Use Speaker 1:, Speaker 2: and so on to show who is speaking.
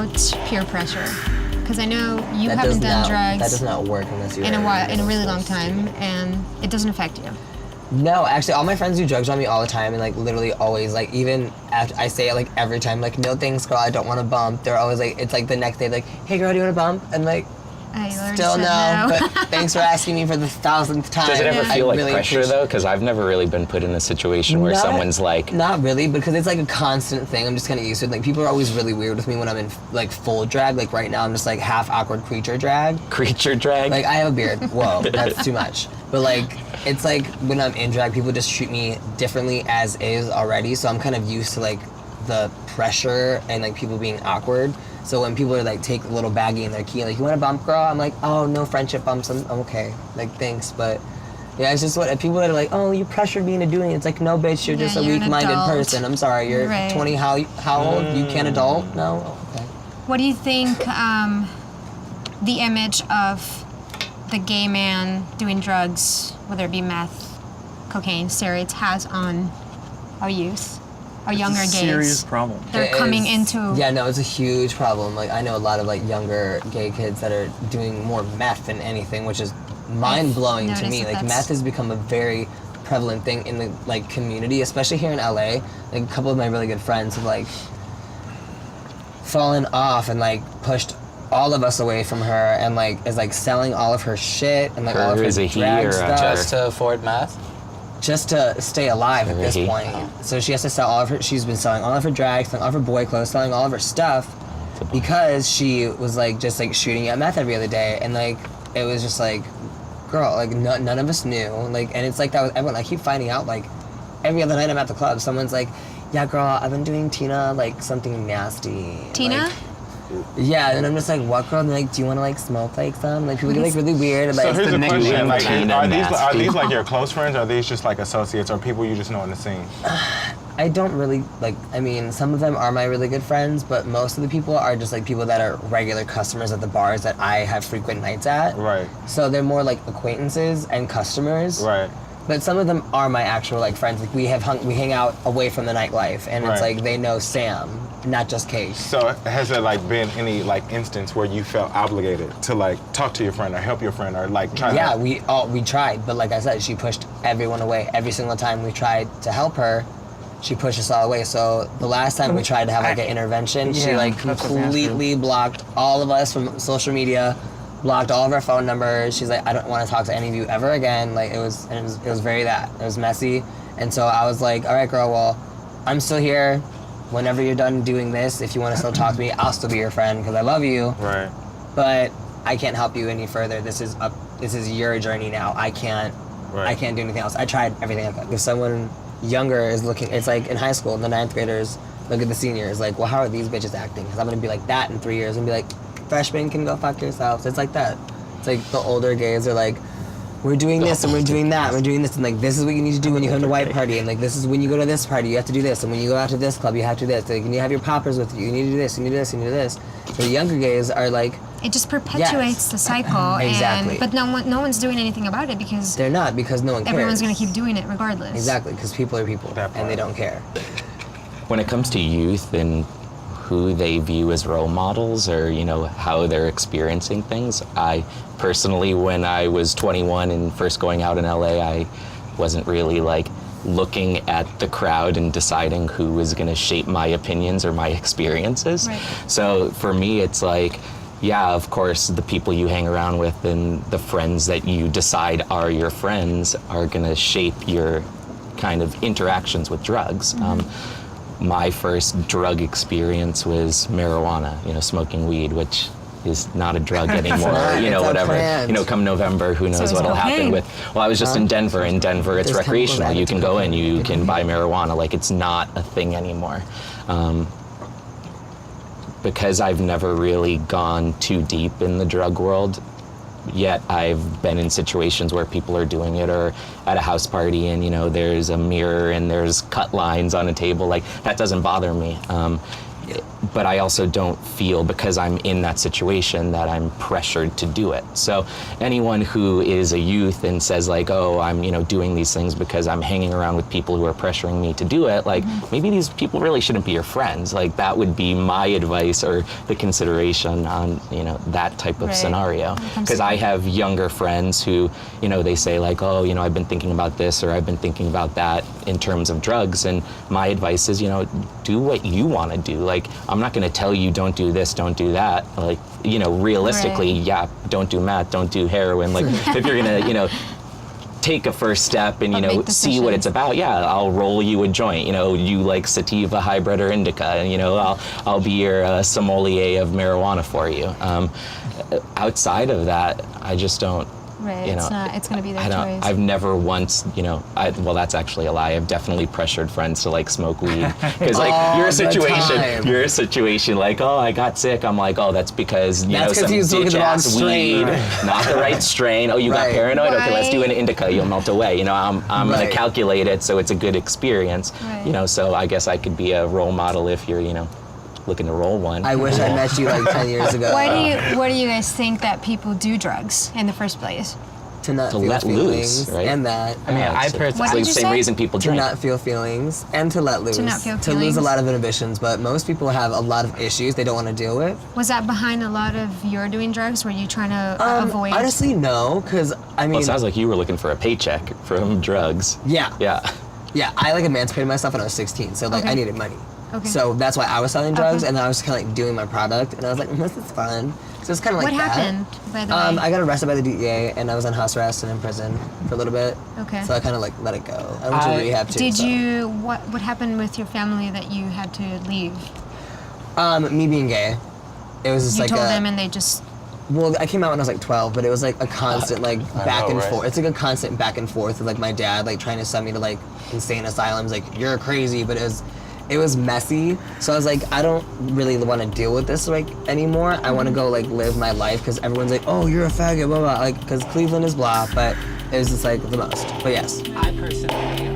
Speaker 1: about peer pressure? Because I know you haven't done drugs.
Speaker 2: That does not work unless you're
Speaker 1: in a really long time, and it doesn't affect you.
Speaker 2: No, actually, all my friends do drugs on me all the time, and like literally always, like even after I say it like every time, like no thanks, girl, I don't want to bump. They're always like, it's like the next day, like, hey girl, do you want to bump? And like, still no, but thanks for asking me for the 1,000th time.
Speaker 3: Does it ever feel like pressure though? Because I've never really been put in a situation where someone's like...
Speaker 2: Not really, because it's like a constant thing. I'm just kind of used to it. Like people are always really weird with me when I'm in like full drag. Like right now I'm just like half awkward creature drag.
Speaker 3: Creature drag?
Speaker 2: Like I have a beard. Whoa, that's too much. But like, it's like when I'm in drag, people just treat me differently as is already. So I'm kind of used to like the pressure and like people being awkward. So when people are like, take a little baggie in their key, like, you want a bump, girl? I'm like, oh, no friendship bumps, I'm okay. Like, thanks, but yeah, it's just what, people are like, oh, you pressured me into doing it. It's like, no, bitch, you're just a weak-minded person. I'm sorry, you're 20, how old? You can't adult? No? Okay.
Speaker 1: What do you think the image of the gay man doing drugs, whether it be meth, cocaine, steroids, has on our youth? Our younger gays.
Speaker 4: Serious problem.
Speaker 1: They're coming into...
Speaker 2: Yeah, no, it's a huge problem. Like, I know a lot of, like, younger gay kids that are doing more meth than anything, which is mind-blowing to me. Like, meth has become a very prevalent thing in the, like, community, especially here in LA. Like, a couple of my really good friends have, like, fallen off and, like, pushed all of us away from her and, like, is, like, selling all of her shit and, like, all of her drag stuff.
Speaker 3: Just to afford meth?
Speaker 2: Just to stay alive at this point. So she has to sell all of her, she's been selling all of her drag, selling all of her boy clothes, selling all of her stuff because she was like, just like shooting at meth every other day. And like, it was just like, girl, like none of us knew. Like, and it's like that with everyone. I keep finding out like every other night I'm at the club, someone's like, yeah girl, I've been doing Tina, like something nasty.
Speaker 1: Tina?
Speaker 2: Like, yeah, and I'm just like, what girl? And they're like, do you want to like smoke like some? Like people get like really weird.
Speaker 5: So
Speaker 2: Like,
Speaker 5: here's the question: like, are these like
Speaker 3: nasty.
Speaker 5: your close friends? Or are these just like associates or people you just know in the scene?
Speaker 2: I don't really, like, I mean, some of them are my really good friends, but most of the people are just like people that are regular customers at the bars that I have frequent nights at.
Speaker 5: Right.
Speaker 2: So they're more like acquaintances and customers.
Speaker 5: Right.
Speaker 2: But some of them are my actual like friends. Like we hang out away from the nightlife, and it's like they know Sam, not just Kate.
Speaker 5: So has there like been any like instance where you felt obligated to like talk to your friend or help your friend or like try?
Speaker 2: Yeah, we tried, but like I said, she pushed everyone away. Every single time we tried to help her, she pushed us all away. So the last time we tried to have like an intervention, she like completely blocked all of us from social media, blocked all of our phone numbers. She's like, I don't want to talk to any of you ever again. Like it was very that. It was messy. And so I was like, all right, girl, well, I'm still here. Whenever you're done doing this, if you want to still talk to me, I'll still be your friend because I love you.
Speaker 5: Right.
Speaker 2: But I can't help you any further. This is your journey now. I can't do anything else. I tried everything I could. If someone younger is looking, it's like in high school, the 9th graders look at the seniors like, well, how are these bitches acting? Because I'm going to be like that in 3 years and be like, freshmen can go fuck yourselves. It's like that. It's like the older gays are like, we're doing this and we're doing that, and we're doing this, and like this is what you need to do when you come to white party, and like this is when you go to this party, you have to do this, and when you go out to this club, you have to do this. Like, and you have your poppers with you need to do this, you need to do this, you need to do this. So the younger gays are like,
Speaker 1: it just perpetuates the cycle.
Speaker 2: Exactly.
Speaker 1: But no one's doing anything about it because
Speaker 2: they're not, because no one cares.
Speaker 1: Everyone's gonna keep doing it regardless.
Speaker 2: Exactly, because people are people, and they don't care.
Speaker 3: When it comes to youth and who they view as role models or, you know, how they're experiencing things, I personally, when I was 21 and first going out in LA, I wasn't really like looking at the crowd and deciding who was going to shape my opinions or my experiences.
Speaker 1: Right.
Speaker 3: So for me, it's like, yeah, of course, the people you hang around with and the friends that you decide are your friends are going to shape your kind of interactions with drugs.
Speaker 1: Mm-hmm.
Speaker 3: My first drug experience was marijuana, you know, smoking weed, which is not a drug anymore, you know, whatever. You know, come November, who knows what'll happen with, well, I was just in Denver. In Denver, it's recreational. You can go in, you can buy marijuana. Like, it's not a thing anymore. Because I've never really gone too deep in the drug world, yet I've been in situations where people are doing it, or at a house party and, you know, there's a mirror and there's cut lines on a table. Like, that doesn't bother me. but I also don't feel, because I'm in that situation, that I'm pressured to do it. So anyone who is a youth and says like, oh, I'm doing these things because I'm hanging around with people who are pressuring me to do it, like maybe these people really shouldn't be your friends. Like that would be my advice or the consideration on that type of scenario. Because I have younger friends who they say like, oh, I've been thinking about this or I've been thinking about that in terms of drugs, and my advice is do what you want to do. Like I'm not going to tell you don't do this, don't do that. Like realistically, yeah, don't do meth, don't do heroin. Like if you're gonna take a first step and see what it's about, yeah, I'll roll you a joint. You like sativa, hybrid, or indica, and I'll be your sommelier of marijuana for you. Outside of that, I just don't.
Speaker 1: Right, it's going to be their choice.
Speaker 3: I've never once, well, that's actually a lie. I've definitely pressured friends to like smoke weed. Because like you're a situation like, oh, I got sick. I'm like, oh, that's because, some bitch ass weed, not the right strain. Oh, you got paranoid?
Speaker 1: Right.
Speaker 3: Okay, let's do an indica. You'll melt away. I'm going to calculate it so it's a good experience.
Speaker 1: Right.
Speaker 3: So I guess I could be a role model if you're, looking to roll one.
Speaker 2: I wish I met you like 10 years ago.
Speaker 1: Why do you guys think that people do drugs in the first place?
Speaker 2: To not feel
Speaker 3: let
Speaker 2: feelings,
Speaker 3: loose, right?
Speaker 2: and that.
Speaker 5: I mean, I
Speaker 3: it's
Speaker 5: personally,
Speaker 3: the same reason people
Speaker 2: To
Speaker 3: drink.
Speaker 2: not feel feelings and to let loose.
Speaker 1: To not feel
Speaker 2: To lose
Speaker 1: feelings.
Speaker 2: a lot of inhibitions, but most people have a lot of issues they don't want to deal with.
Speaker 1: Was that behind a lot of your doing drugs? Were you trying to avoid?
Speaker 2: Honestly, no, because I mean.
Speaker 3: Well, it sounds like you were looking for a paycheck from drugs.
Speaker 2: Yeah.
Speaker 3: Yeah.
Speaker 2: Yeah, I like emancipated myself when I was 16, so like I needed money.
Speaker 1: Okay.
Speaker 2: So that's why I was selling drugs, and I was kind of like doing my product, and I was like, this is fun. So it's kind of like
Speaker 1: What
Speaker 2: that.
Speaker 1: happened, by the way?
Speaker 2: I got arrested by the DEA, and I was on house arrest and in prison for a little bit.
Speaker 1: Okay.
Speaker 2: So I kind of like let it go. I went to rehab too.
Speaker 1: Did
Speaker 2: so.
Speaker 1: you? What happened with your family that you had to leave?
Speaker 2: Me being gay. It was just
Speaker 1: You
Speaker 2: like
Speaker 1: told them, and they just.
Speaker 2: Well, I came out when I was like 12, but it was like a constant like back and
Speaker 5: right?
Speaker 2: forth. It's like a constant back and forth with like my dad like trying to send me to like insane asylums, like you're crazy, but it was messy. So I was like, I don't really want to deal with this like anymore. I want to go like live my life because everyone's like, oh, you're a faggot, blah blah, like because Cleveland is blah. But it was just like the most. But yes.
Speaker 4: I personally